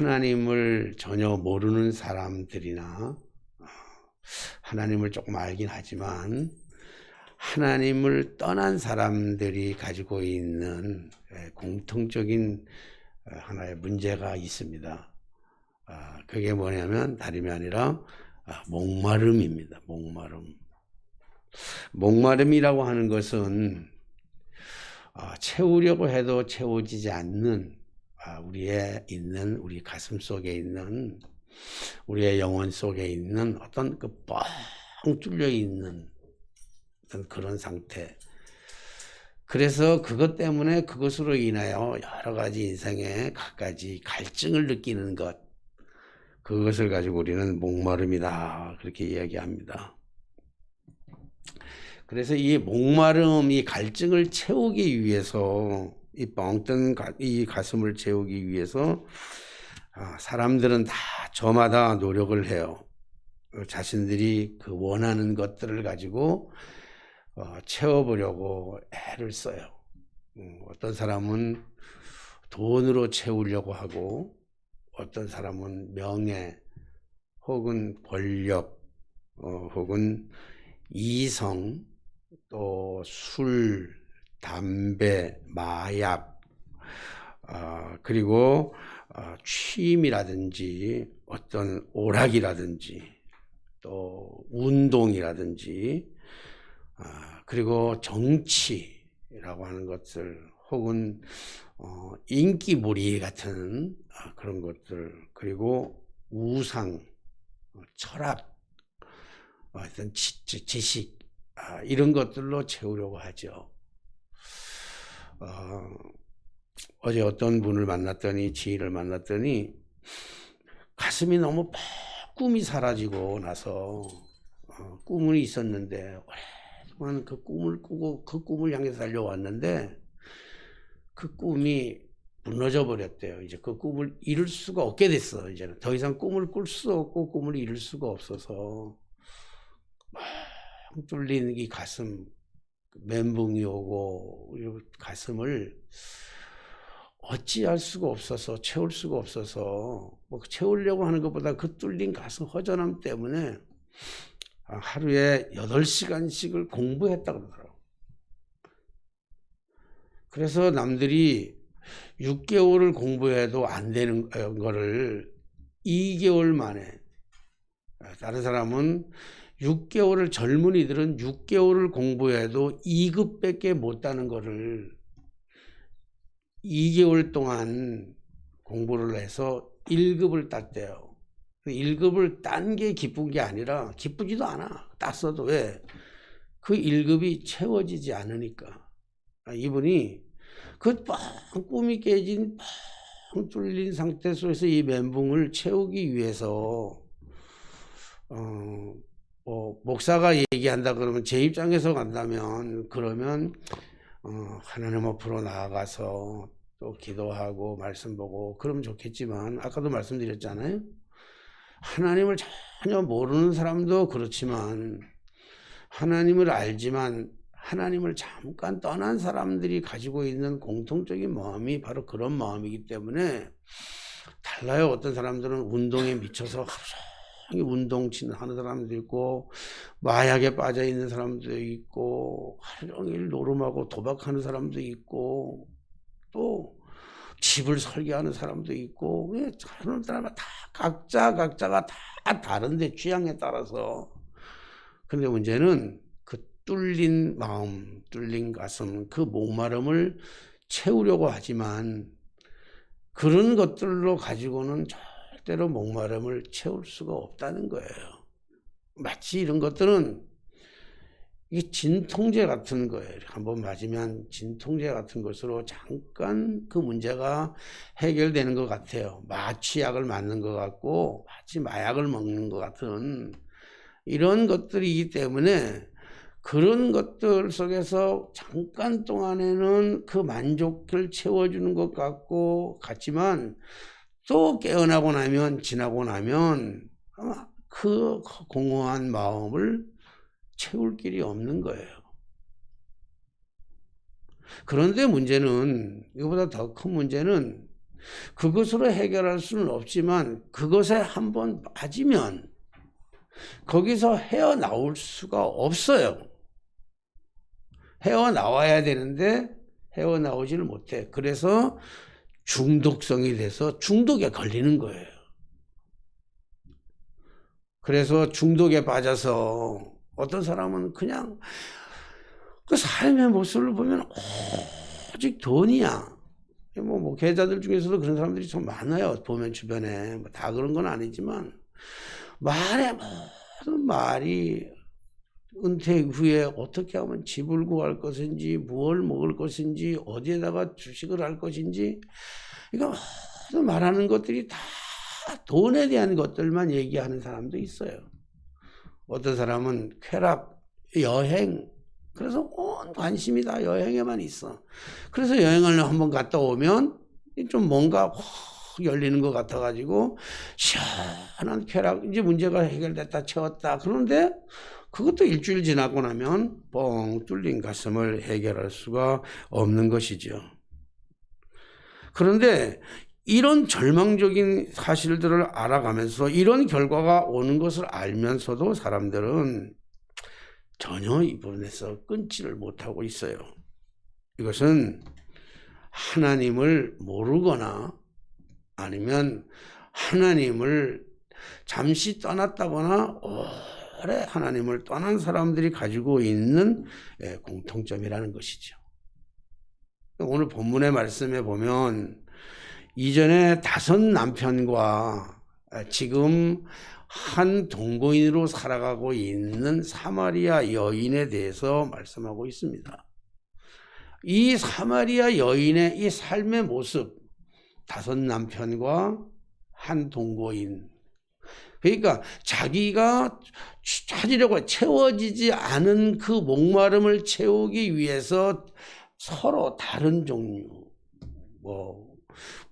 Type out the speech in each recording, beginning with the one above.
하나님을 전혀 모르는 사람들이나 하나님을 조금 알긴 하지만 하나님을 떠난 사람들이 가지고 있는 공통적인 하나의 문제가 있습니다. 그게 뭐냐면 다름이 아니라 목마름입니다. 목마름이라고 하는 것은 채우려고 해도 채워지지 않는 우리 가슴 속에 있는 우리의 영혼 속에 있는 어떤 그 뻥 뚫려 있는 어떤 그런 상태. 그래서 그것 때문에 그것으로 인하여 여러 가지 인생에 갖가지 갈증을 느끼는 것, 그것을 가지고 우리는 목마름이다 그렇게 이야기합니다. 그래서 이 목마름, 이 갈증을 채우기 위해서, 이 뻥 뜬 이 가슴을 채우기 위해서 사람들은 다 저마다 노력을 해요. 자신들이 그 원하는 것들을 가지고 채워보려고 애를 써요. 어떤 사람은 돈으로 채우려고 하고, 어떤 사람은 명예 혹은 권력 혹은 이성, 또 술, 담배, 마약, 그리고 취미라든지 어떤 오락이라든지 또 운동이라든지 그리고 정치라고 하는 것들 혹은 인기몰이 같은 그런 것들, 그리고 우상, 철학, 어떤 지식 이런 것들로 채우려고 하죠. 어제 어떤 분을 만났더니, 지인을 만났더니 가슴이 너무 꿈이 사라지고 나서 꿈은 있었는데 오랫동안 그 꿈을 꾸고 그 꿈을 향해서 달려왔는데 그 꿈이 무너져 버렸대요. 이제 그 꿈을 이룰 수가 없게 됐어. 이제는 더 이상 꿈을 꿀 수 없고 꿈을 이룰 수가 없어서 막 뚫린 이 가슴, 멘붕이 오고 가슴을 어찌할 수가 없어서, 채울 수가 없어서, 뭐 채우려고 하는 것보다 그 뚫린 가슴 허전함 때문에 하루에 8시간씩을 공부했다고 그러더라고요. 그래서 남들이 6개월을 공부해도 안 되는 거를 2개월 만에, 다른 사람은 6개월을, 젊은이들은 6개월을 공부해도 2급밖에 못 따는 거를 2개월 동안 공부를 해서 1급을 땄대요. 1급을 딴 게 기쁜 게 아니라, 기쁘지도 않아. 땄어도. 왜? 그 1급이 채워지지 않으니까. 이분이 그 꿈이 깨진 뻥 뚫린 상태 속에서 이 멘붕을 채우기 위해서 목사가 얘기한다 그러면, 제 입장에서 간다면, 그러면 하나님 앞으로 나아가서 또 기도하고 말씀 보고 그러면 좋겠지만, 아까도 말씀드렸잖아요. 하나님을 전혀 모르는 사람도 그렇지만, 하나님을 알지만 하나님을 잠깐 떠난 사람들이 가지고 있는 공통적인 마음이 바로 그런 마음이기 때문에 달라요. 어떤 사람들은 운동에 미쳐서 하루 종일 운동하는 사람도 있고, 마약에 빠져 있는 사람도 있고, 하루 종일 노름하고 도박하는 사람도 있고, 또 집을 설계하는 사람도 있고, 그런 사람은 다 각자가 다 다른데, 취향에 따라서. 근데 문제는 그 뚫린 마음, 뚫린 가슴, 그 목마름을 채우려고 하지만 그런 것들로 가지고는 절대로 목마름을 채울 수가 없다는 거예요. 마치 이런 것들은 이게 진통제 같은 거예요. 한번 맞으면 진통제 같은 것으로 잠깐 그 문제가 해결되는 것 같아요. 마취약을 맞는 것 같고 마치 마약을 먹는 것 같은 이런 것들이기 때문에, 그런 것들 속에서 잠깐 동안에는 그 만족을 채워주는 것 같지만 또 깨어나고 나면, 지나고 나면 그 공허한 마음을 채울 길이 없는 거예요. 그런데 문제는, 이거보다 더 큰 문제는 그것으로 해결할 수는 없지만 그것에 한번 빠지면 거기서 헤어나올 수가 없어요. 헤어나와야 되는데 헤어나오지를 못해. 그래서 중독성이 돼서 중독에 걸리는 거예요. 그래서 중독에 빠져서 어떤 사람은 그냥 그 삶의 모습을 보면 오직 돈이야. 목회자들 중에서도 그런 사람들이 좀 많아요. 보면 주변에 다 그런 건 아니지만 말에 모든 말이 은퇴 후에 어떻게 하면 집을 구할 것인지, 무엇을 먹을 것인지, 어디에다가 주식을 할 것인지, 이거 모든 말하는 것들이 다 돈에 대한 것들만 얘기하는 사람도 있어요. 어떤 사람은 쾌락, 여행, 그래서 온 관심이 다 여행에만 있어. 그래서 여행을 한번 갔다 오면 좀 뭔가 확 열리는 것 같아가지고 시원한 쾌락, 이제 문제가 해결됐다, 채웠다. 그런데 그것도 일주일 지나고 나면 뻥 뚫린 가슴을 해결할 수가 없는 것이죠. 그런데 이런 절망적인 사실들을 알아가면서 이런 결과가 오는 것을 알면서도 사람들은 전혀 이 부분에서 끊지를 못하고 있어요. 이것은 하나님을 모르거나 아니면 하나님을 잠시 떠났다거나 오래 하나님을 떠난 사람들이 가지고 있는 공통점이라는 것이죠. 오늘 본문의 말씀에 보면 이전에 5 남편과 지금 한 동거인으로 살아가고 있는 사마리아 여인에 대해서 말씀하고 있습니다. 이 사마리아 여인의 이 삶의 모습, 5 남편과 한 동거인, 그러니까 자기가 찾으려고 채워지지 않은 그 목마름을 채우기 위해서 서로 다른 종류,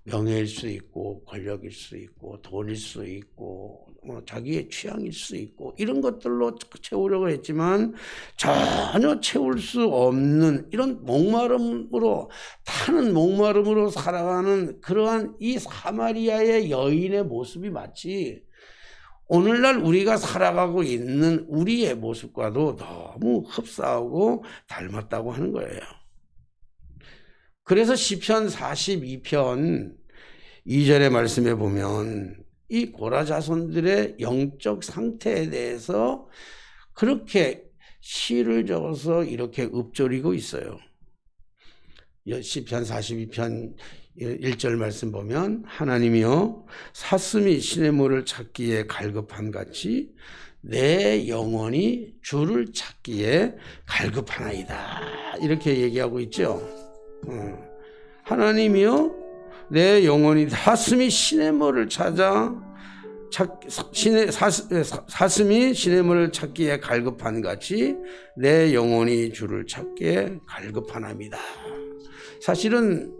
명예일 수 있고 권력일 수 있고 돈일 수 있고 자기의 취향일 수 있고 이런 것들로 채우려고 했지만 전혀 채울 수 없는 이런 목마름으로 타는 목마름으로 살아가는 그러한 이 사마리아의 여인의 모습이 마치 오늘날 우리가 살아가고 있는 우리의 모습과도 너무 흡사하고 닮았다고 하는 거예요. 그래서 시편 42편 2절의 말씀에 보면 이 고라 자손들의 영적 상태에 대해서 그렇게 시를 적어서 이렇게 읊조리고 있어요. 시편 42편 1절 말씀 보면 하나님이여 사슴이 시냇물을 찾기에 갈급한 같이 내 영혼이 주를 찾기에 갈급하나이다. 이렇게 얘기하고 있죠. 하나님이여 내 영혼이 사슴이 시냇물을 찾아 사슴이 시냇물을 찾기에 갈급한 같이 내 영혼이 주를 찾기에 갈급하나이다. 사실은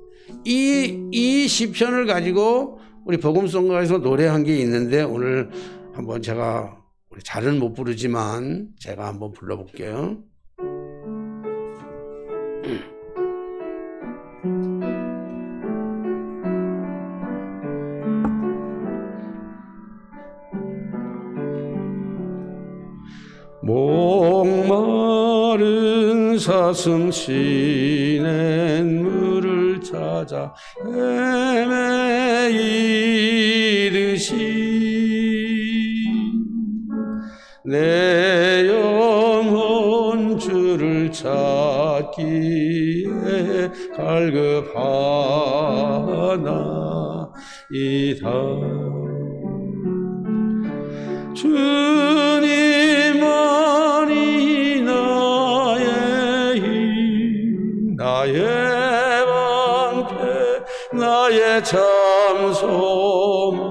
이 시편을 가지고 우리 복음송가에서 노래한 게 있는데 오늘 한번 제가 잘은 못 부르지만 제가 한번 불러볼게요. 목마른 사슴 시냇물을 찾아 헤매이듯이 내 영혼 주를 찾기에 갈급하나이다. 주님만이 나의 힘, 나의 방패, 나의 참 소망,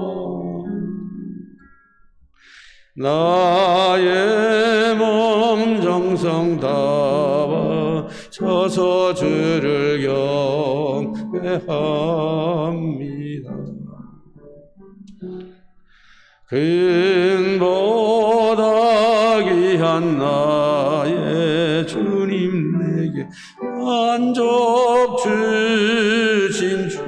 나의 몸 정성 다바 서서 주를 경배합니다. 근보다 귀한 나의 주님 내게 만족 주신 주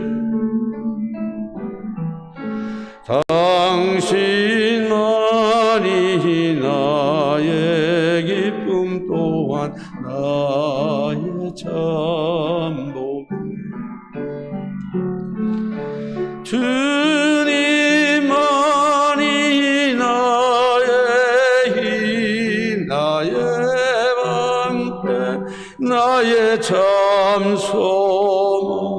당신만이 나의 기쁨 또한 나의 참복. 주님만이 나의 힘, 나의 방패, 나의 참 소망.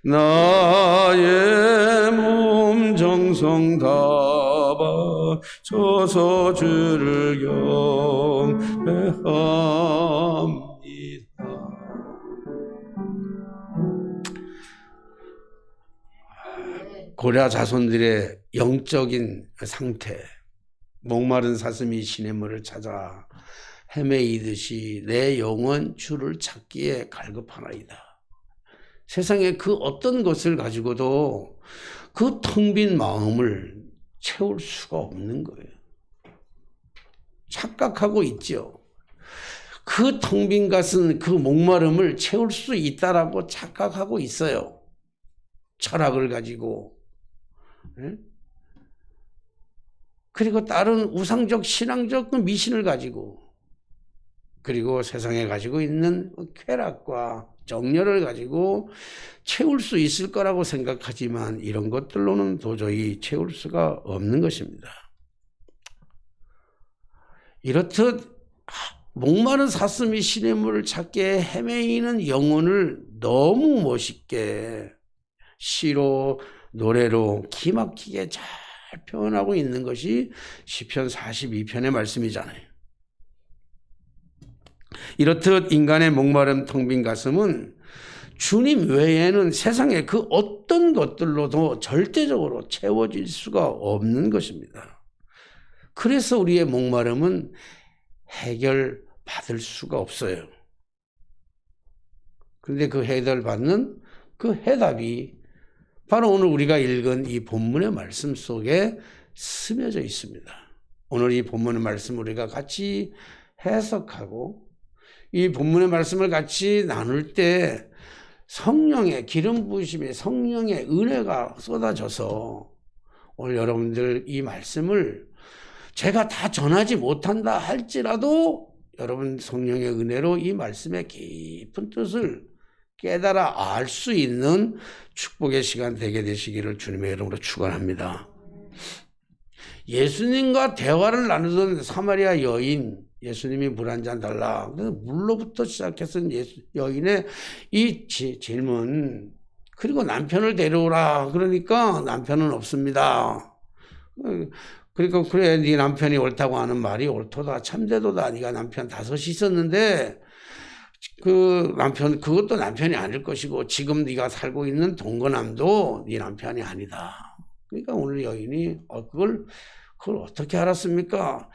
나의 몸 정성 다 바쳐서 주를 경배합니다. 고려 자손들의 영적인 상태, 목마른 사슴이 시냇물을 찾아 헤매이듯이 내 영혼 주를 찾기에 갈급하나이다. 세상에 그 어떤 것을 가지고도 그 텅 빈 마음을 채울 수가 없는 거예요. 착각하고 있죠. 그 텅 빈 것은 그 목마름을 채울 수 있다라고 착각하고 있어요. 철학을 가지고. 그리고 다른 우상적 신앙적 미신을 가지고, 그리고 세상에 가지고 있는 쾌락과 정열을 가지고 채울 수 있을 거라고 생각하지만 이런 것들로는 도저히 채울 수가 없는 것입니다. 이렇듯 목마른 사슴이 시냇물을 찾게 헤매이는 영혼을 너무 멋있게 시로 노래로 기막히게 잘 표현하고 있는 것이 시편 42편의 말씀이잖아요. 이렇듯 인간의 목마름 텅 빈 가슴은 주님 외에는 세상에 그 어떤 것들로도 절대적으로 채워질 수가 없는 것입니다. 그래서 우리의 목마름은 해결받을 수가 없어요. 그런데 그 해결받는 그 해답이 바로 오늘 우리가 읽은 이 본문의 말씀 속에 스며져 있습니다. 오늘 이 본문의 말씀 우리가 같이 해석하고 이 본문의 말씀을 같이 나눌 때 성령의 기름 부으심이, 성령의 은혜가 쏟아져서 오늘 여러분들 이 말씀을 제가 다 전하지 못한다 할지라도 여러분 성령의 은혜로 이 말씀의 깊은 뜻을 깨달아 알 수 있는 축복의 시간 되게 되시기를 주님의 이름으로 축원합니다. 예수님과 대화를 나누던 사마리아 여인, 예수님이 물 한 잔 달라. 물로부터 시작해서 여인의 이 질문, 그리고 남편을 데려오라. 그러니까 남편은 없습니다. 그러니까 그래, 네 남편이 옳다고 하는 말이 옳도다, 참되도다. 네가 남편 5이 있었는데 그 남편, 그것도 남편이 아닐 것이고 지금 네가 살고 있는 동거남도 네 남편이 아니다. 그러니까 오늘 여인이 그걸 어떻게 알았습니까?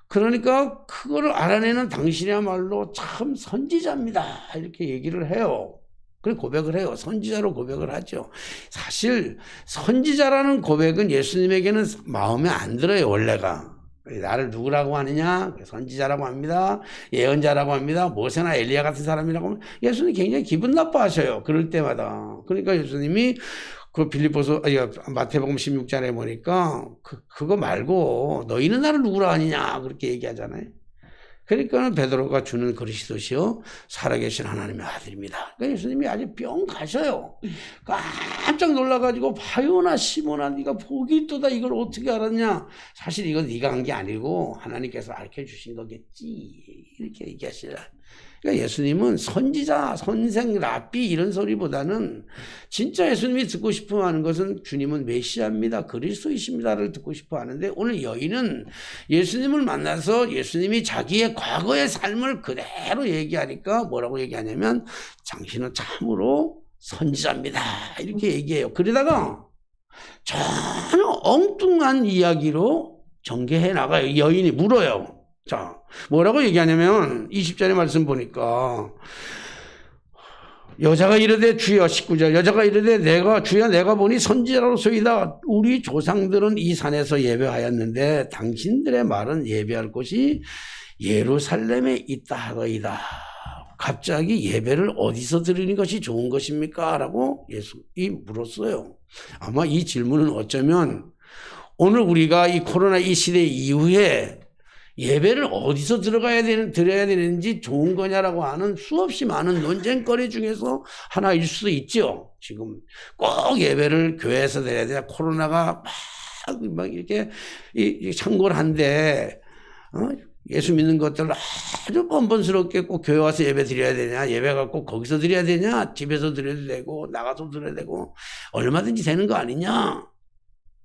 그러니까 그거를 알아내는 당신이야말로 참 선지자입니다. 이렇게 얘기를 해요. 그리고 고백을 해요. 선지자로 고백을 하죠. 사실 선지자라는 고백은 예수님에게는 마음에 안 들어요, 원래가. 나를 누구라고 하느냐? 선지자라고 합니다. 예언자라고 합니다. 모세나 엘리야 같은 사람이라고 하면 예수님 굉장히 기분 나빠하셔요. 그럴 때마다. 그러니까 예수님이 그 마태복음 16장에 보니까 그거 말고 너희는 나를 누구라 하느냐 그렇게 얘기하잖아요. 그러니까 베드로가 주는 그리스도시요 살아계신 하나님의 아들입니다. 그러니까 예수님이 아주 뿅 가셔요. 깜짝 놀라가지고 바요나 시몬아 네가 복이 있도다 이걸 어떻게 알았냐. 사실 이건 네가 한 게 아니고 하나님께서 알려주신 거겠지 이렇게 얘기하시라. 그러니까 예수님은 선지자, 선생, 랍비 이런 소리보다는 진짜 예수님이 듣고 싶어 하는 것은 주님은 메시아입니다. 그리스도이십니다를 듣고 싶어 하는데 오늘 여인은 예수님을 만나서 예수님이 자기의 과거의 삶을 그대로 얘기하니까 뭐라고 얘기하냐면 당신은 참으로 선지자입니다. 이렇게 얘기해요. 그러다가 전혀 엉뚱한 이야기로 전개해 나가요. 여인이 물어요. 자, 뭐라고 얘기하냐면 20절의 말씀 보니까 여자가 이르되 주여 19절 여자가 이르되 주여 내가 보니 선지자로소이다. 우리 조상들은 이 산에서 예배하였는데 당신들의 말은 예배할 곳이 예루살렘에 있다 하거이다. 갑자기 예배를 어디서 드리는 것이 좋은 것입니까? 라고 예수이 물었어요. 아마 이 질문은 어쩌면 오늘 우리가 이 코로나 이 시대 이후에 예배를 어디서 드려야 되는지 좋은 거냐라고 하는 수없이 많은 논쟁거리 중에서 하나일 수도 있죠. 지금 꼭 예배를 교회에서 드려야 되냐, 코로나가 막 이렇게 창궐한데, 예수 믿는 것들 아주 번번스럽게 꼭 교회 와서 예배 드려야 되냐, 예배가 꼭 거기서 드려야 되냐, 집에서 드려도 되고 나가서 드려야 되고 얼마든지 되는 거 아니냐.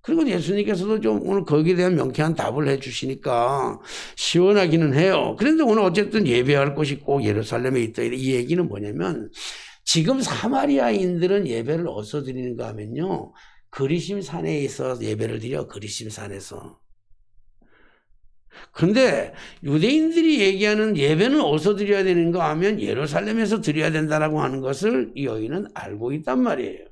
그리고 예수님께서도 좀 오늘 거기에 대한 명쾌한 답을 해주시니까 시원하기는 해요. 그런데 오늘 어쨌든 예배할 곳이 꼭 예루살렘에 있다. 이 얘기는 뭐냐면 지금 사마리아인들은 예배를 어디서 드리는가 하면요, 그리심 산에서 예배를 드려. 그리심 산에서. 그런데 유대인들이 얘기하는 예배는 어디서 드려야 되는가 하면 예루살렘에서 드려야 된다라고 하는 것을 이 여인은 알고 있단 말이에요.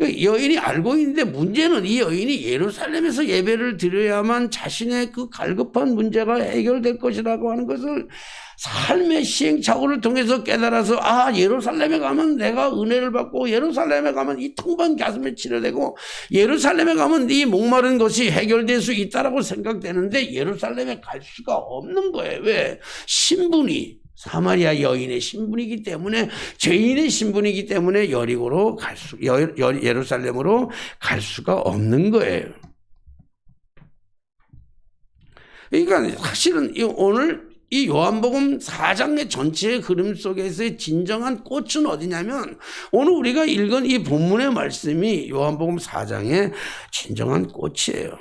여인이 알고 있는데 문제는 이 여인이 예루살렘에서 예배를 드려야만 자신의 그 갈급한 문제가 해결될 것이라고 하는 것을 삶의 시행착오를 통해서 깨달아서, 아, 예루살렘에 가면 내가 은혜를 받고, 예루살렘에 가면 이 텅빈 가슴이 치료되고, 예루살렘에 가면 이 목마른 것이 해결될 수 있다라고 생각되는데 예루살렘에 갈 수가 없는 거예요. 왜? 신분이 사마리아 여인의 신분이기 때문에, 죄인의 신분이기 때문에 예루살렘으로 갈 수가 없는 거예요. 그러니까 사실은 오늘 이 요한복음 4장의 전체의 그림 속에서의 진정한 꽃은 어디냐면, 오늘 우리가 읽은 이 본문의 말씀이 요한복음 4장의 진정한 꽃이에요.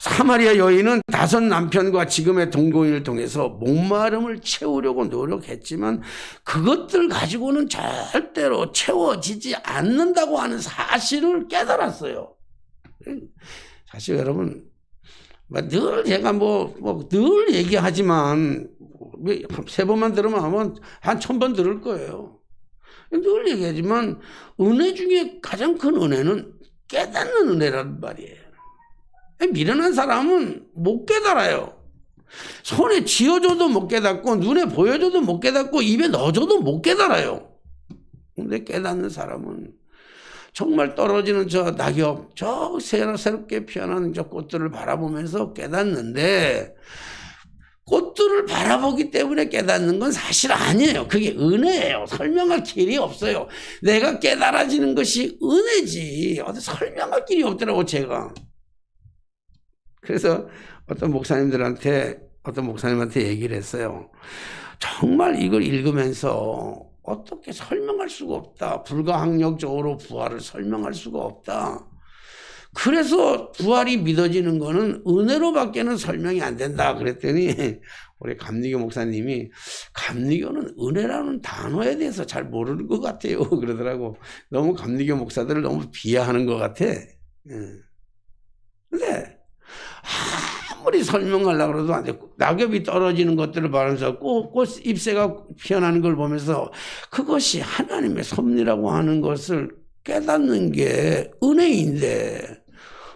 사마리아 여인은 5 남편과 지금의 동거인을 통해서 목마름을 채우려고 노력했지만 그것들 가지고는 절대로 채워지지 않는다고 하는 사실을 깨달았어요. 사실 여러분, 늘 제가 늘 얘기하지만 3번만 들으면 한 1000번 들을 거예요. 늘 얘기하지만 은혜 중에 가장 큰 은혜는 깨닫는 은혜란 말이에요. 미련한 사람은 못 깨달아요. 손에 쥐어줘도 못 깨닫고, 눈에 보여줘도 못 깨닫고, 입에 넣어줘도 못 깨달아요. 근데 깨닫는 사람은 정말 떨어지는 저 낙엽, 저 새롭게 피어나는 저 꽃들을 바라보면서 깨닫는데, 꽃들을 바라보기 때문에 깨닫는 건 사실 아니에요. 그게 은혜예요. 설명할 길이 없어요. 내가 깨달아지는 것이 은혜지 어디 설명할 길이 없더라고, 제가. 그래서 어떤 목사님한테 얘기를 했어요. 정말 이걸 읽으면서 어떻게 설명할 수가 없다. 불가항력적으로 부활을 설명할 수가 없다. 그래서 부활이 믿어지는 거는 은혜로밖에는 설명이 안 된다. 그랬더니 우리 감리교 목사님이 감리교는 은혜라는 단어에 대해서 잘 모르는 것 같아요. 그러더라고. 너무 감리교 목사들을 너무 비하하는 것 같아. 근데 아무리 설명하려고 해도 안 돼. 낙엽이 떨어지는 것들을 바라면서 꽃 잎새가 피어나는 걸 보면서 그것이 하나님의 섭리라고 하는 것을 깨닫는 게 은혜인데,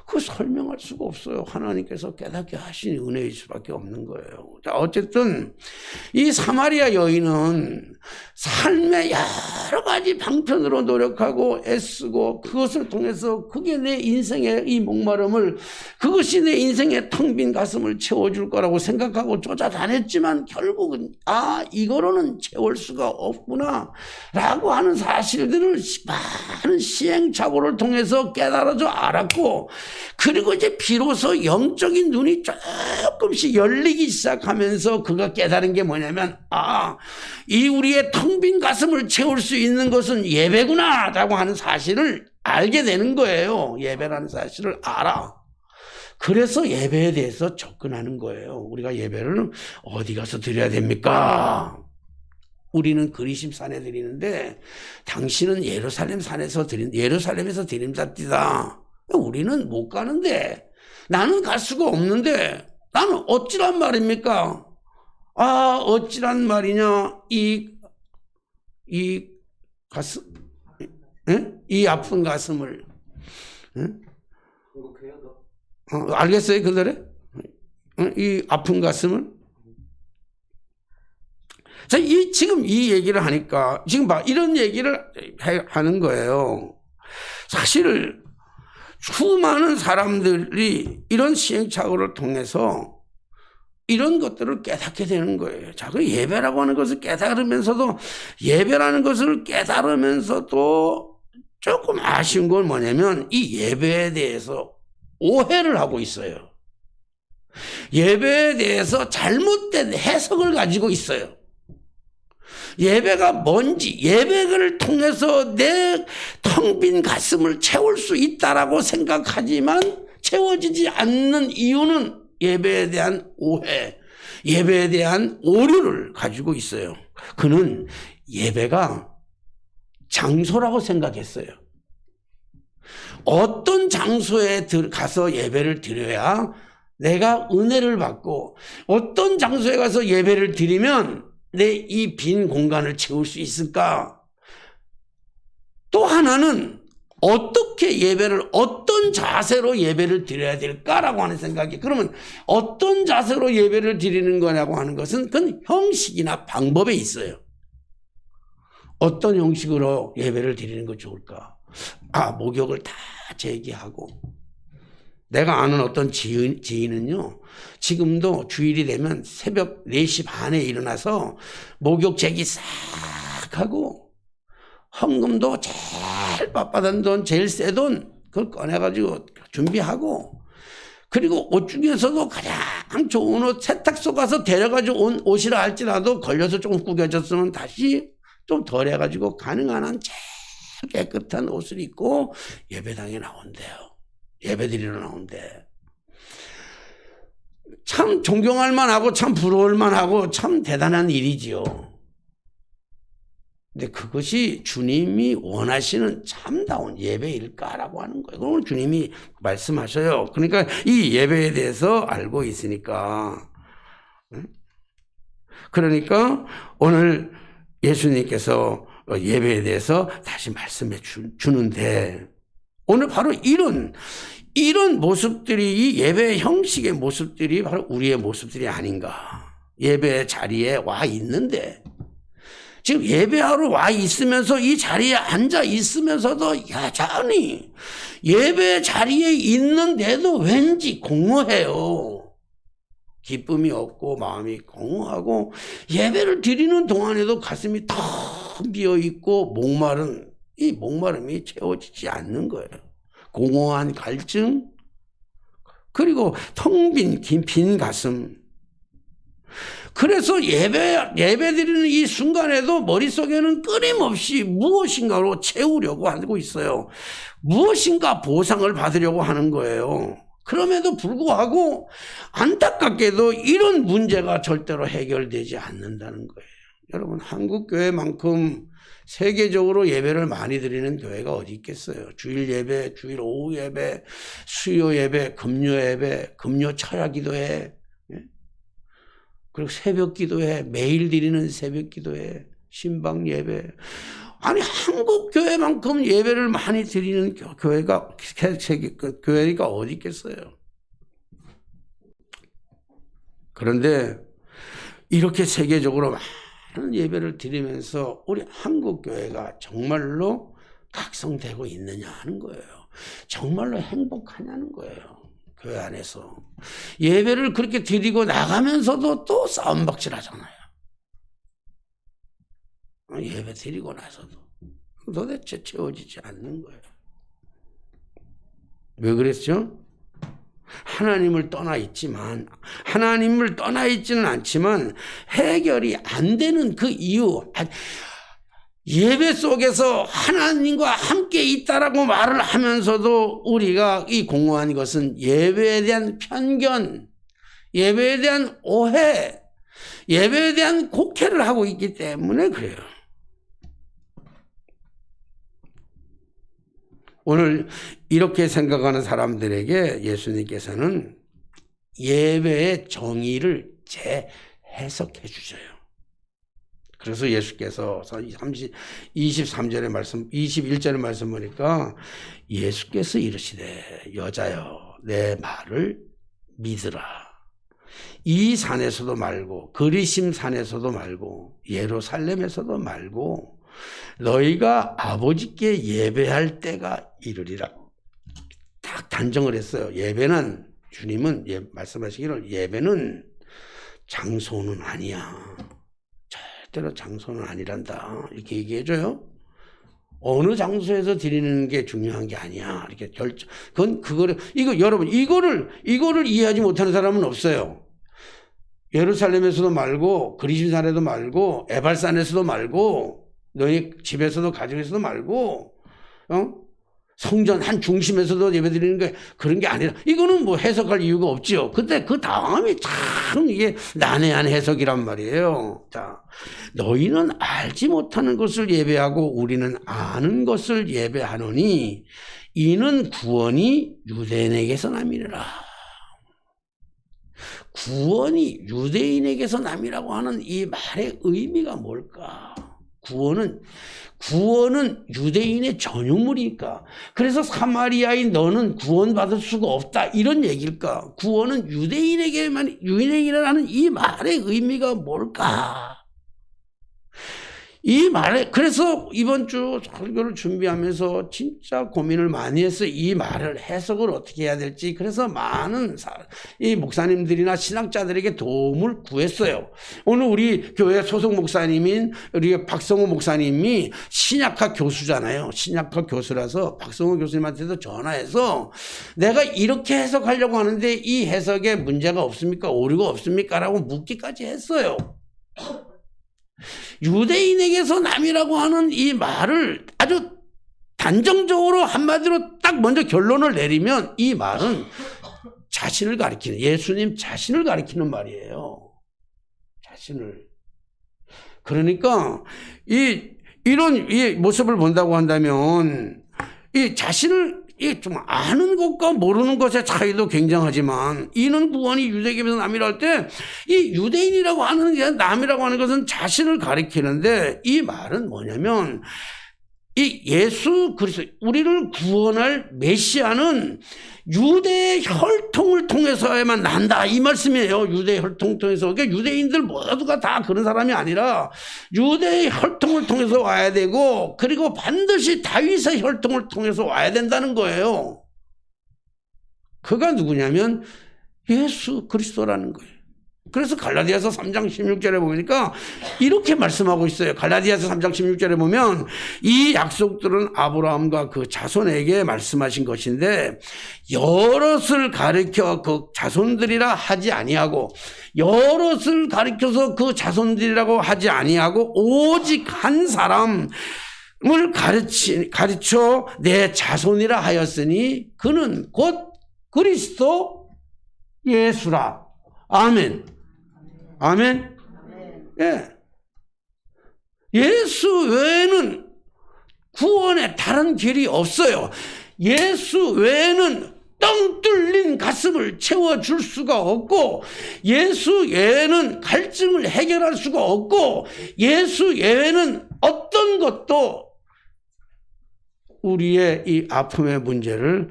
그거 설명할 수가 없어요. 하나님께서 깨닫게 하신 은혜일 수밖에 없는 거예요. 자, 어쨌든 이 사마리아 여인은 삶의 여러 가지 방편으로 노력하고 애쓰고 그것을 통해서 그게 내 인생의 이 목마름을, 그것이 내 인생의 텅 빈 가슴을 채워줄 거라고 생각하고 쫓아다녔지만 결국은 이거로는 채울 수가 없구나 라고 하는 사실들을 많은 시행착오를 통해서 깨달아져 알았고, 그리고 이제 비로소 영적인 눈이 조금씩 열리기 시작하면서 그가 깨달은 게 뭐냐면, 이 우리의 텅 빈 가슴을 채울 수 있는 것은 예배구나 라고 하는 사실을 알게 되는 거예요. 예배라는 사실을 알아. 그래서 예배에 대해서 접근하는 거예요. 우리가 예배를 어디 가서 드려야 됩니까? 우리는 그리심 산에 드리는데 당신은 예루살렘에서 드림답디다. 우리는 못 가는데, 나는 갈 수가 없는데 나는 어찌란 말입니까? 어찌란 말이냐. 이 가슴, 이 아픈 가슴을, 알겠어요, 그들의? 이 아픈 가슴을? 자, 지금 이 얘기를 하니까 지금 이런 얘기를 하는 거예요. 사실 수많은 사람들이 이런 시행착오를 통해서 이런 것들을 깨닫게 되는 거예요. 자, 그 예배라고 하는 것을 깨달으면서도 조금 아쉬운 건 뭐냐면 이 예배에 대해서 오해를 하고 있어요. 예배에 대해서 잘못된 해석을 가지고 있어요. 예배가 뭔지, 예배를 통해서 내 텅 빈 가슴을 채울 수 있다라고 생각하지만 채워지지 않는 이유는 예배에 대한 오해, 예배에 대한 오류를 가지고 있어요. 그는 예배가 장소라고 생각했어요. 어떤 장소에 가서 예배를 드려야 내가 은혜를 받고, 어떤 장소에 가서 예배를 드리면 내 이 빈 공간을 채울 수 있을까? 또 하나는 어떻게 어떤 자세로 예배를 드려야 될까라고 하는 생각이, 그러면 어떤 자세로 예배를 드리는 거냐고 하는 것은 그건 형식이나 방법에 있어요. 어떤 형식으로 예배를 드리는 거 좋을까? 목욕을 다 제기하고, 내가 아는 어떤 지인은요, 지금도 주일이 되면 새벽 4시 반에 일어나서 목욕 제기 싹 하고, 헌금도 제일 빳빳한 돈, 제일 새 돈, 그걸 꺼내가지고 준비하고, 그리고 옷 중에서도 가장 좋은 옷, 세탁소 가서 데려가지고 온 옷이라 할지라도 걸려서 조금 구겨졌으면 다시 좀 덜 해가지고 가능한 한 제일 깨끗한 옷을 입고 예배당에 나온대요. 예배드리러 나온대. 참 존경할 만하고 참 부러울 만하고 참 대단한 일이지요. 근데 그것이 주님이 원하시는 참다운 예배일까라고 하는 거예요. 그걸 주님이 말씀하셔요. 그러니까 이 예배에 대해서 알고 있으니까. 그러니까 오늘 예수님께서 예배에 대해서 다시 말씀해 주는데, 오늘 바로 이런 모습들이, 이 예배의 형식의 모습들이 바로 우리의 모습들이 아닌가. 예배 자리에 와 있는데, 지금 예배하러 와 있으면서 이 자리에 앉아 있으면서도 여전히 예배 자리에 있는데도 왠지 공허해요. 기쁨이 없고 마음이 공허하고, 예배를 드리는 동안에도 가슴이 텅 비어 있고 이 목마름이 채워지지 않는 거예요. 공허한 갈증, 그리고 텅 빈 빈 가슴. 그래서 예배 드리는 이 순간에도 머릿속에는 끊임없이 무엇인가로 채우려고 하고 있어요. 무엇인가 보상을 받으려고 하는 거예요. 그럼에도 불구하고 안타깝게도 이런 문제가 절대로 해결되지 않는다는 거예요. 여러분, 한국교회만큼 세계적으로 예배를 많이 드리는 교회가 어디 있겠어요? 주일 예배, 주일 오후 예배, 수요 예배, 금요 예배, 금요 철야 기도회, 그리고 새벽 기도회, 매일 드리는 새벽 기도회, 신방 예배. 아니, 한국 교회만큼 예배를 많이 드리는 교회가 어디 있겠어요? 그런데 이렇게 세계적으로 많은 예배를 드리면서 우리 한국 교회가 정말로 각성되고 있느냐 하는 거예요. 정말로 행복하냐는 거예요. 교회 안에서 예배를 그렇게 드리고 나가면서도 또 싸움박질 하잖아요. 예배 드리고 나서도 도대체 채워지지 않는 거예요. 왜 그랬죠? 하나님을 떠나 있지는 않지만 해결이 안 되는 그 이유, 예배 속에서 하나님과 함께 있다라고 말을 하면서도 우리가 이 공허한 것은 예배에 대한 편견, 예배에 대한 오해, 예배에 대한 곡해를 하고 있기 때문에 그래요. 오늘 이렇게 생각하는 사람들에게 예수님께서는 예배의 정의를 재해석해 주셔요. 그래서 예수께서 23절의 말씀, 21절의 말씀 보니까 예수께서 이르시되 여자여 내 말을 믿으라. 이 산에서도 말고 그리심 산에서도 말고 예루살렘에서도 말고 너희가 아버지께 예배할 때가 이르리라. 딱 단정을 했어요. 예배는 주님은 말씀하시기를 예배는 장소는 아니야. 절대로 장소는 아니란다. 이렇게 얘기해줘요. 어느 장소에서 드리는 게 중요한 게 아니야. 이렇게 여러분, 이거를 이해하지 못하는 사람은 없어요. 예루살렘에서도 말고, 그리심산에도 말고, 에발산에서도 말고, 너희 집에서도 가정에서도 말고, 성전 한 중심에서도 예배드리는 게 그런 게 아니라, 이거는 뭐 해석할 이유가 없지요. 근데 그 다음이 참 이게 난해한 해석이란 말이에요. 자, 너희는 알지 못하는 것을 예배하고 우리는 아는 것을 예배하노니 이는 구원이 유대인에게서 남이니라. 구원이 유대인에게서 남이라고 하는 이 말의 의미가 뭘까? 구원은 유대인의 전유물이니까. 그래서 사마리아인 너는 구원받을 수가 없다. 이런 얘기일까? 구원은 유대인이라는 이 말의 의미가 뭘까? 이 말에, 그래서 이번 주 설교를 준비하면서 진짜 고민을 많이 했어요. 이 말을 해석을 어떻게 해야 될지. 그래서 많은 이 목사님들이나 신학자들에게 도움을 구했어요. 오늘 우리 교회 소속 목사님인 우리 박성호 목사님이 신약학 교수잖아요. 신약학 교수라서 박성호 교수님한테도 전화해서 내가 이렇게 해석하려고 하는데 이 해석에 문제가 없습니까? 오류가 없습니까? 라고 묻기까지 했어요. 유대인에게서 남이라고 하는 이 말을 아주 단정적으로 한마디로 딱 먼저 결론을 내리면 이 말은 자신을 가리키는, 예수님 자신을 가리키는 말이에요. 자신을. 그러니까 이런 이 모습을 본다고 한다면 이 자신을 좀 아는 것과 모르는 것의 차이도 굉장하지만 이는 구원이 유대인에게서 남이라 할 때 이 유대인이라고 하는 게 남이라고 하는 것은 자신을 가리키는데 이 말은 뭐냐면 이 예수 그리스도 우리를 구원할 메시아는 유대의 혈통을 통해서야만 난다 이 말씀이에요. 유대의 혈통을 통해서. 그러니까 유대인들 모두가 다 그런 사람이 아니라 유대의 혈통을 통해서 와야 되고 그리고 반드시 다윗의 혈통을 통해서 와야 된다는 거예요. 그가 누구냐면 예수 그리스도라는 거예요. 그래서 갈라디아서 3장 16절에 보니까 이렇게 말씀하고 있어요. 갈라디아서 3장 16절에 보면 이 약속들은 아브라함과 그 자손에게 말씀하신 것인데 여럿을 가리켜 그 자손들이라 하지 아니하고 여럿을 가리켜서 그 자손들이라고 하지 아니하고 오직 한 사람을 가르쳐 내 자손이라 하였으니 그는 곧 그리스도 예수라. 아멘. 아멘. 예. 예수 외에는 구원에 다른 길이 없어요. 예수 외에는 뻥 뚫린 가슴을 채워줄 수가 없고 예수 외에는 갈증을 해결할 수가 없고 예수 외에는 어떤 것도 우리의 이 아픔의 문제를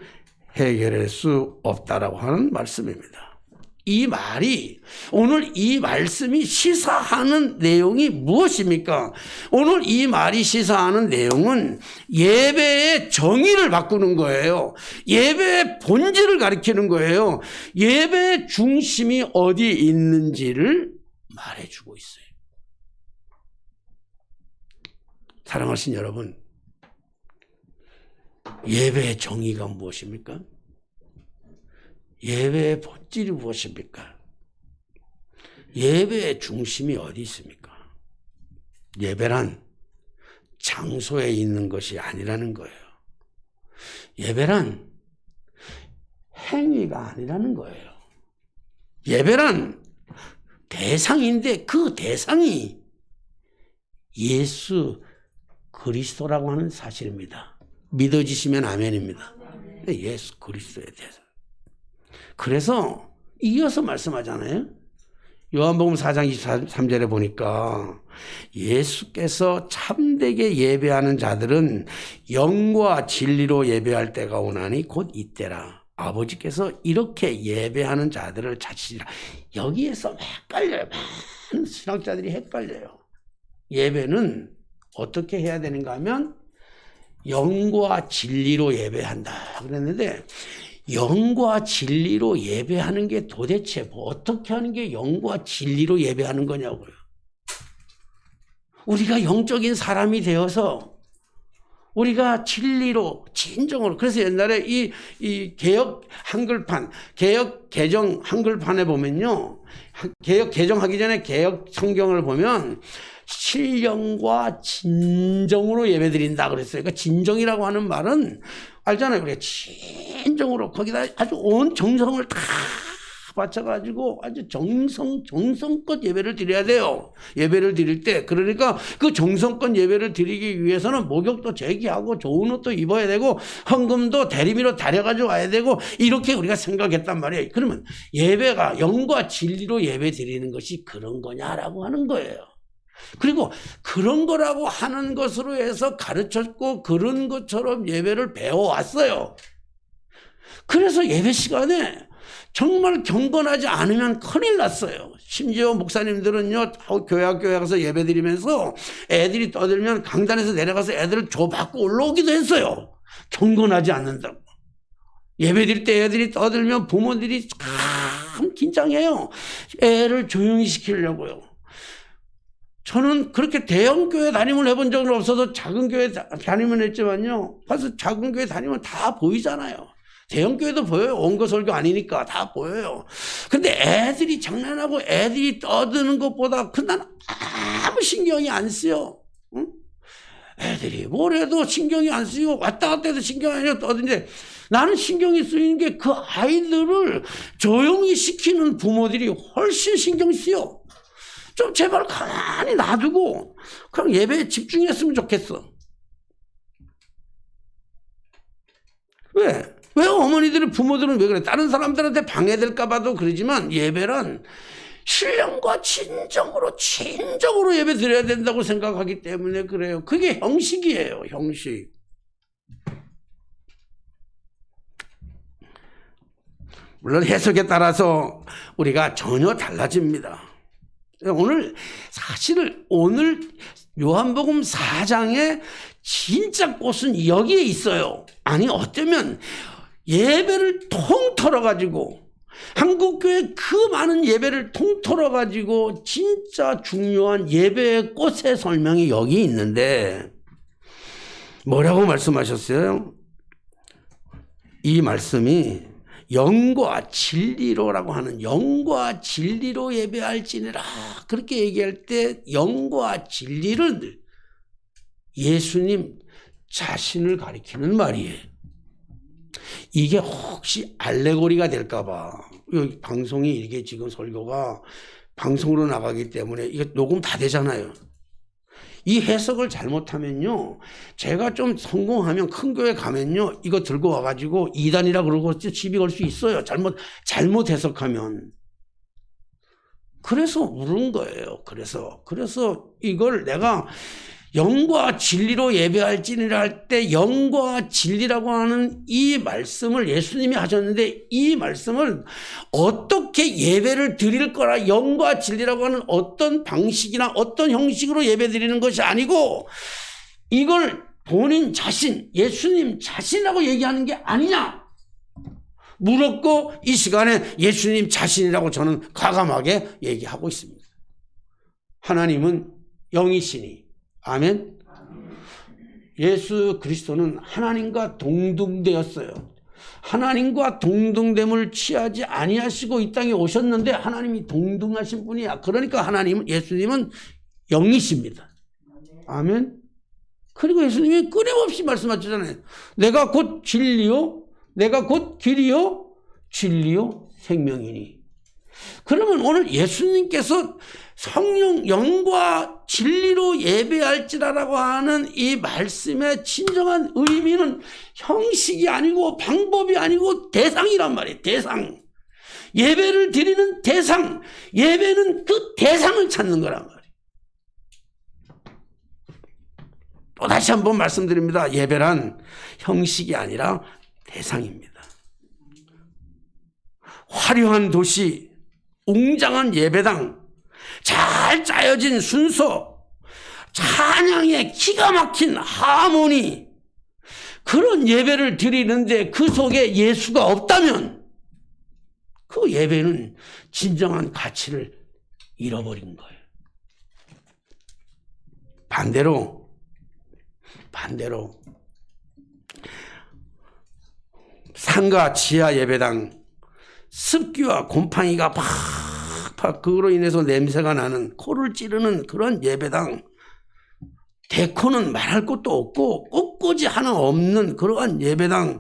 해결할 수 없다라고 하는 말씀입니다. 이 말이 오늘 이 말씀이 시사하는 내용이 무엇입니까? 오늘 이 말이 시사하는 내용은 예배의 정의를 바꾸는 거예요. 예배의 본질을 가리키는 거예요. 예배의 중심이 어디에 있는지를 말해주고 있어요. 사랑하신 여러분, 예배의 정의가 무엇입니까? 예배의 본질이 무엇입니까? 예배의 중심이 어디 있습니까? 예배란 장소에 있는 것이 아니라는 거예요. 예배란 행위가 아니라는 거예요. 예배란 대상인데 그 대상이 예수 그리스도라고 하는 사실입니다. 믿어지시면 아멘입니다. 예수 그리스도에 대해서. 그래서 이어서 말씀하잖아요. 요한복음 4장 23절에 보니까 예수께서 참되게 예배하는 자들은 영과 진리로 예배할 때가 오나니 곧 이때라. 아버지께서 이렇게 예배하는 자들을 찾으시라. 여기에서 헷갈려요. 많은 신학자들이 헷갈려요. 예배는 어떻게 해야 되는가 하면 영과 진리로 예배한다 그랬는데, 영과 진리로 예배하는 게 도대체 뭐 어떻게 하는 게 영과 진리로 예배하는 거냐고요. 우리가 영적인 사람이 되어서 우리가 진리로 진정으로, 그래서 옛날에 이 개역 한글판, 개역 개정 한글판에 보면요, 개역 개정하기 전에 개역 성경을 보면 신령과 진정으로 예배드린다 그랬어요. 그러니까 진정이라고 하는 말은 알잖아요. 우리가 진정으로 거기다 아주 온 정성을 다 바쳐가지고 아주 정성껏 예배를 드려야 돼요. 예배를 드릴 때. 그러니까 그 정성껏 예배를 드리기 위해서는 목욕도 제기하고 좋은 옷도 입어야 되고 헌금도 대리미로 다려가지고 와야 되고, 이렇게 우리가 생각했단 말이에요. 그러면 예배가 영과 진리로 예배 드리는 것이 그런 거냐라고 하는 거예요. 그리고 그런 거라고 하는 것으로 해서 가르쳤고 그런 것처럼 예배를 배워왔어요. 그래서 예배 시간에 정말 경건하지 않으면 큰일 났어요. 심지어 목사님들은요, 교회 가서 예배 드리면서 애들이 떠들면 강단에서 내려가서 애들을 조받고 올라오기도 했어요. 경건하지 않는다고. 예배 드릴 때 애들이 떠들면 부모들이 참 긴장해요. 애를 조용히 시키려고요. 저는 그렇게 대형 교회 담임을 해본 적은 없어도 작은 교회 담임을 했지만요, 가서 작은 교회 다니면 다 보이잖아요. 대형 교회도 보여요. 온거 설교 아니니까 다 보여요. 근데 애들이 장난하고 애들이 떠드는 것보다 난 아무 신경이 안 쓰여. 응? 애들이 뭘 해도 신경이 안 쓰이고 왔다 갔다 해도 신경 안 쓰여 떠드는데, 나는 신경이 쓰이는 게 그 아이들을 조용히 시키는 부모들이 훨씬 신경 쓰여. 좀 제발 가만히 놔두고 그냥 예배에 집중했으면 좋겠어. 왜 어머니들은, 부모들은 왜 그래? 다른 사람들한테 방해될까 봐도 그러지만 예배란 신령과 진정으로 예배 드려야 된다고 생각하기 때문에 그래요. 그게 형식이에요. 형식. 물론 해석에 따라서 우리가 전혀 달라집니다. 오늘 요한복음 4장의 진짜 꽃은 여기에 있어요. 아니, 어쩌면 예배를 통틀어 가지고, 한국교회 그 많은 예배를 통틀어 가지고 진짜 중요한 예배의 꽃의 설명이 여기 있는데, 뭐라고 말씀하셨어요? 이 말씀이 영과 진리로라고 하는, 영과 진리로 예배할지니라 그렇게 얘기할 때 영과 진리를 예수님 자신을 가리키는 말이에요. 이게 혹시 알레고리가 될까 봐, 방송이 이게 지금 설교가 방송으로 나가기 때문에 이거 녹음 다 되잖아요. 이 해석을 잘못하면요, 제가 좀 성공하면 큰 교회 가면요, 이거 들고 와가지고 이단이라 그러고 시비 걸 수 있어요. 잘못 해석하면. 그래서 물은 거예요. 그래서 이걸 내가 영과 진리로 예배할지니라 할 때, 영과 진리라고 하는 이 말씀을 예수님이 하셨는데, 이 말씀을 어떻게 예배를 드릴 거라, 영과 진리라고 하는 어떤 방식이나 어떤 형식으로 예배 드리는 것이 아니고, 이걸 본인 자신, 예수님 자신이라고 얘기하는 게 아니냐 물었고, 이 시간에 예수님 자신이라고 저는 과감하게 얘기하고 있습니다. 하나님은 영이시니. 아멘. 예수 그리스도는 하나님과 동등되었어요. 하나님과 동등됨을 취하지 아니하시고 이 땅에 오셨는데 하나님이 동등하신 분이야. 그러니까 예수님은 영이십니다. 아멘. 그리고 예수님이 끊임없이 말씀하셨잖아요. 내가 곧 진리요, 내가 곧 길이요, 진리요, 생명이니. 그러면 오늘 예수님께서 성령, 영과 진리로 예배할지라라고 하는 이 말씀의 진정한 의미는 형식이 아니고 방법이 아니고 대상이란 말이에요. 대상. 예배를 드리는 대상. 예배는 그 대상을 찾는 거란 말이에요. 또 다시 한번 말씀드립니다. 예배란 형식이 아니라 대상입니다. 화려한 도시, 웅장한 예배당, 잘 짜여진 순서, 찬양의 기가 막힌 하모니, 그런 예배를 드리는데 그 속에 예수가 없다면 그 예배는 진정한 가치를 잃어버린 거예요. 반대로 상가 지하 예배당, 습기와 곰팡이가 팍팍 그로 인해서 냄새가 나는, 코를 찌르는 그런 예배당, 데코는 말할 것도 없고 꽃꽂이 하나 없는 그러한 예배당,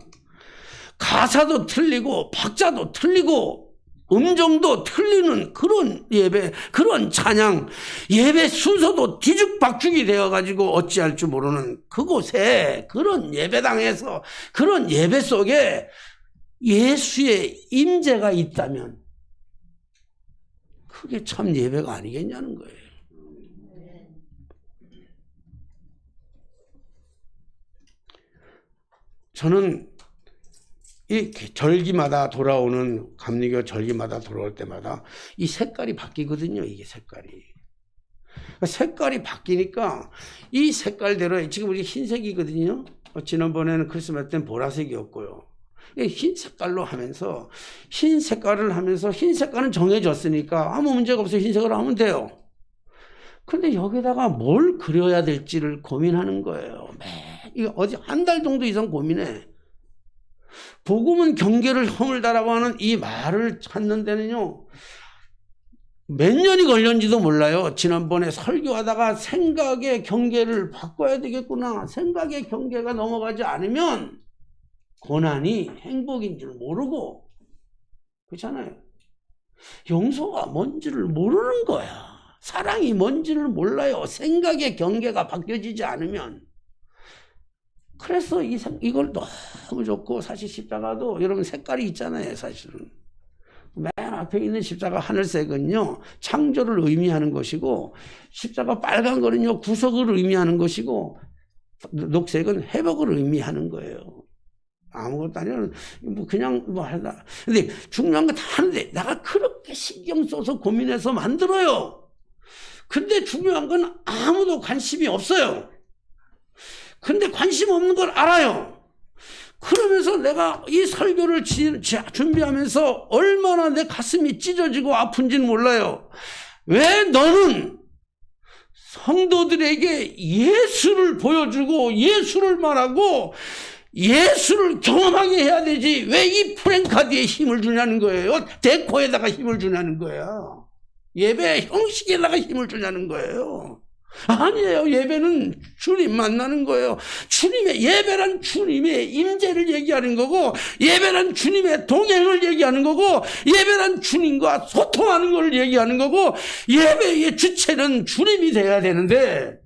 가사도 틀리고 박자도 틀리고 음정도 틀리는 그런 예배, 그런 찬양, 예배 순서도 뒤죽박죽이 되어가지고 어찌할 줄 모르는 그곳에, 그런 예배당에서, 그런 예배 속에 예수의 임재가 있다면 그게 참 예배가 아니겠냐는 거예요. 저는 이 절기마다 돌아오는, 감리교 절기마다 돌아올 때마다 이 색깔이 바뀌거든요. 이게 색깔이 바뀌니까 이 색깔대로, 지금 우리 흰색이거든요. 지난번에는 크리스마스 때는 보라색이었고요. 흰 색깔로 하면서, 흰 색깔을 하면서, 흰 색깔은 정해졌으니까 아무 문제가 없어요. 흰색으로 하면 돼요. 근데 여기다가 뭘 그려야 될지를 고민하는 거예요. 이거 어제 한 달 정도 이상 고민해. 복음은 경계를 허물다라고 하는 이 말을 찾는 데는요, 몇 년이 걸렸는지도 몰라요. 지난번에 설교하다가 생각의 경계를 바꿔야 되겠구나. 생각의 경계가 넘어가지 않으면 고난이 행복인 줄 모르고, 그렇잖아요. 용서가 뭔지를 모르는 거야. 사랑이 뭔지를 몰라요. 생각의 경계가 바뀌어지지 않으면. 그래서 이걸 너무 좋고, 사실 십자가도 여러분 색깔이 있잖아요. 사실은 맨 앞에 있는 십자가 하늘색은요 창조를 의미하는 것이고, 십자가 빨간 거는요 구속을 의미하는 것이고, 녹색은 회복을 의미하는 거예요. 아무것도 아니라 그냥 하다. 근데 중요한 거 다 하는데 내가 그렇게 신경 써서 고민해서 만들어요. 근데 중요한 건 아무도 관심이 없어요. 근데 관심 없는 걸 알아요. 그러면서 내가 이 설교를 준비하면서 얼마나 내 가슴이 찢어지고 아픈지는 몰라요. 왜 너는 성도들에게 예수를 보여주고 예수를 말하고 예수를 경험하게 해야 되지, 왜 이 프랭카드에 힘을 주냐는 거예요. 데코에다가 힘을 주냐는 거야. 예배 형식에다가 힘을 주냐는 거예요. 아니에요. 예배는 주님 만나는 거예요. 예배란 주님의 임재를 얘기하는 거고, 예배란 주님의 동행을 얘기하는 거고, 예배란 주님과 소통하는 걸 얘기하는 거고, 예배의 주체는 주님이 돼야 되는데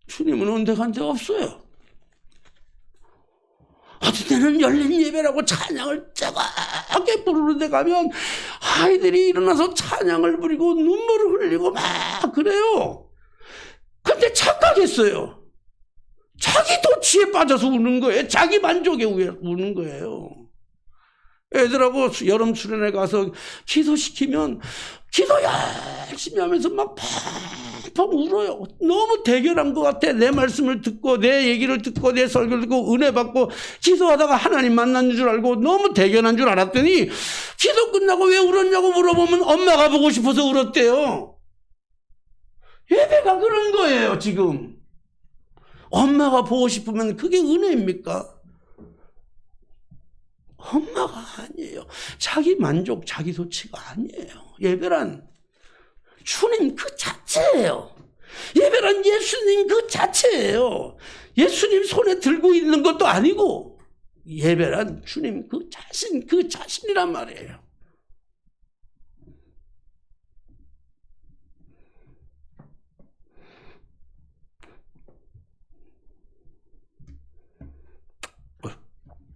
주님은 온데간데 없어요. 어떤 때는 열린 예배라고 찬양을 짜게 부르는 데 가면 아이들이 일어나서 찬양을 부리고 눈물을 흘리고 막 그래요. 근데 착각했어요. 자기 도취에 빠져서 우는 거예요. 자기 만족에 우는 거예요. 애들하고 여름 수련회 가서 기도시키면 기도 열심히 하면서 막 팍팍 울어요. 너무 대견한 것 같아. 내 말씀을 듣고 내 얘기를 듣고 내 설교를 듣고 은혜 받고 기도하다가 하나님 만난 줄 알고 너무 대견한 줄 알았더니, 기도 끝나고 왜 울었냐고 물어보면 엄마가 보고 싶어서 울었대요. 예배가 그런 거예요. 지금 엄마가 보고 싶으면 그게 은혜입니까? 엄마가 아니에요. 자기 만족, 자기 도취가 아니에요. 예배란 주님 그 자체예요. 예배란 예수님 그 자체예요. 예수님 손에 들고 있는 것도 아니고, 예배란 주님 그 자신이란 말이에요.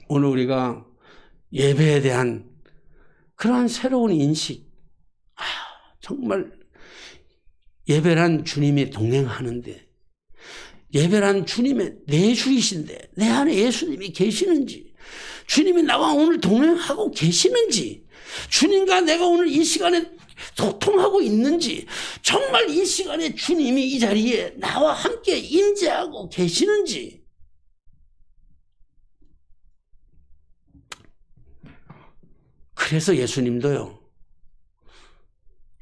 오늘 우리가 예배에 대한 그러한 새로운 인식, 정말 예배란 주님이 동행하는데, 예배란 주님의 내주이신데 내 안에 예수님이 계시는지, 주님이 나와 오늘 동행하고 계시는지, 주님과 내가 오늘 이 시간에 소통하고 있는지, 정말 이 시간에 주님이 이 자리에 나와 함께 임재하고 계시는지. 그래서 예수님도요,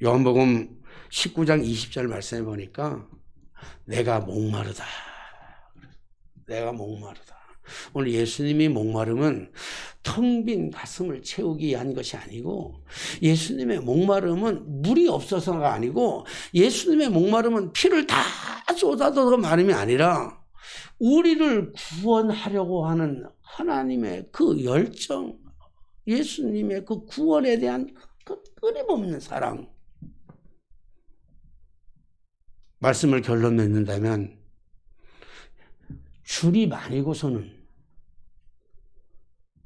요한복음 19장 20절 말씀해 보니까 내가 목마르다. 내가 목마르다. 오늘 예수님이 목마름은 텅 빈 가슴을 채우기 위한 것이 아니고, 예수님의 목마름은 물이 없어서가 아니고, 예수님의 목마름은 피를 다 쏟아서 마름이 아니라 우리를 구원하려고 하는 하나님의 그 열정, 예수님의 그 구원에 대한 그 끊임없는 사랑. 말씀을 결론 맺는다면 주님 아니고서는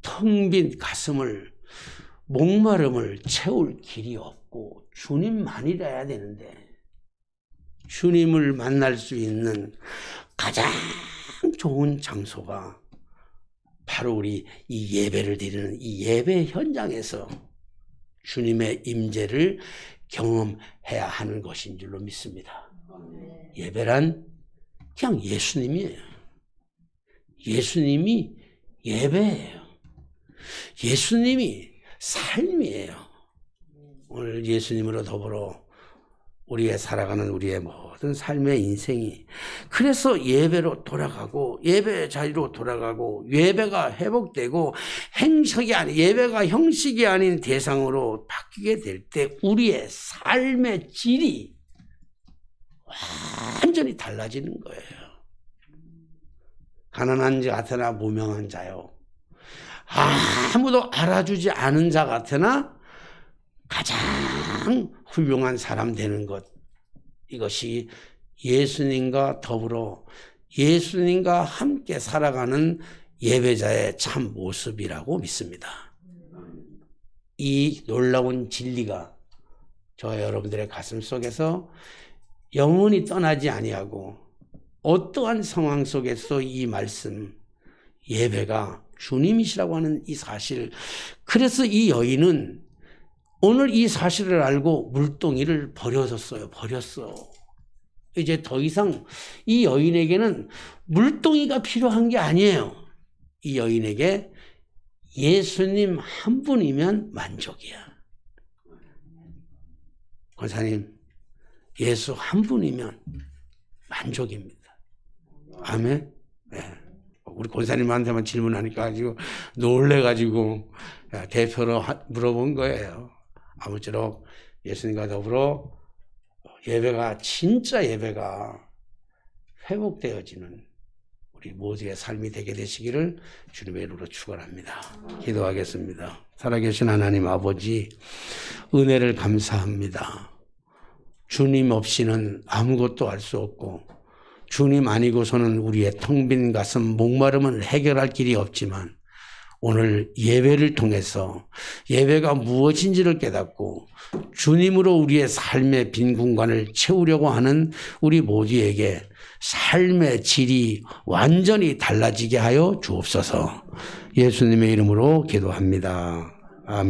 텅 빈 가슴을, 목마름을 채울 길이 없고 주님만이라야 되는데, 주님을 만날 수 있는 가장 좋은 장소가 바로 우리 이 예배를 드리는 이 예배 현장에서 주님의 임재를 경험해야 하는 것인 줄로 믿습니다. 예배란 그냥 예수님이에요. 예수님이 예배예요. 예수님이 삶이에요. 오늘 예수님으로 더불어 우리의 살아가는 우리의 모든 삶의 인생이, 그래서 예배로 돌아가고, 예배의 자리로 돌아가고, 예배가 회복되고, 예배가 형식이 아닌 대상으로 바뀌게 될 때 우리의 삶의 질이 완전히 달라지는 거예요. 가난한 자 같으나 무명한 자요, 아무도 알아주지 않은 자 같으나 가장 훌륭한 사람 되는 것, 이것이 예수님과 더불어 예수님과 함께 살아가는 예배자의 참 모습이라고 믿습니다. 이 놀라운 진리가 저와 여러분들의 가슴 속에서 영원히 떠나지 아니하고, 어떠한 상황 속에서 이 말씀, 예배가 주님이시라고 하는 이 사실, 그래서 이 여인은 오늘 이 사실을 알고 물동이를 버렸어. 이제 더 이상 이 여인에게는 물동이가 필요한 게 아니에요. 이 여인에게 예수님 한 분이면 만족이야. 권사님, 예수 한 분이면 만족입니다. 아멘? 네. 우리 권사님한테만 질문하니까 가지고 놀래가지고 대표로 물어본 거예요. 아무쪼록 예수님과 더불어 예배가, 진짜 예배가 회복되어지는 우리 모두의 삶이 되게 되시기를 주님의 이름으로 축원합니다. 기도하겠습니다. 살아계신 하나님 아버지, 은혜를 감사합니다. 주님 없이는 아무것도 할 수 없고, 주님 아니고서는 우리의 텅 빈 가슴, 목마름을 해결할 길이 없지만, 오늘 예배를 통해서 예배가 무엇인지를 깨닫고 주님으로 우리의 삶의 빈 공간을 채우려고 하는 우리 모두에게 삶의 질이 완전히 달라지게 하여 주옵소서. 예수님의 이름으로 기도합니다. 아멘.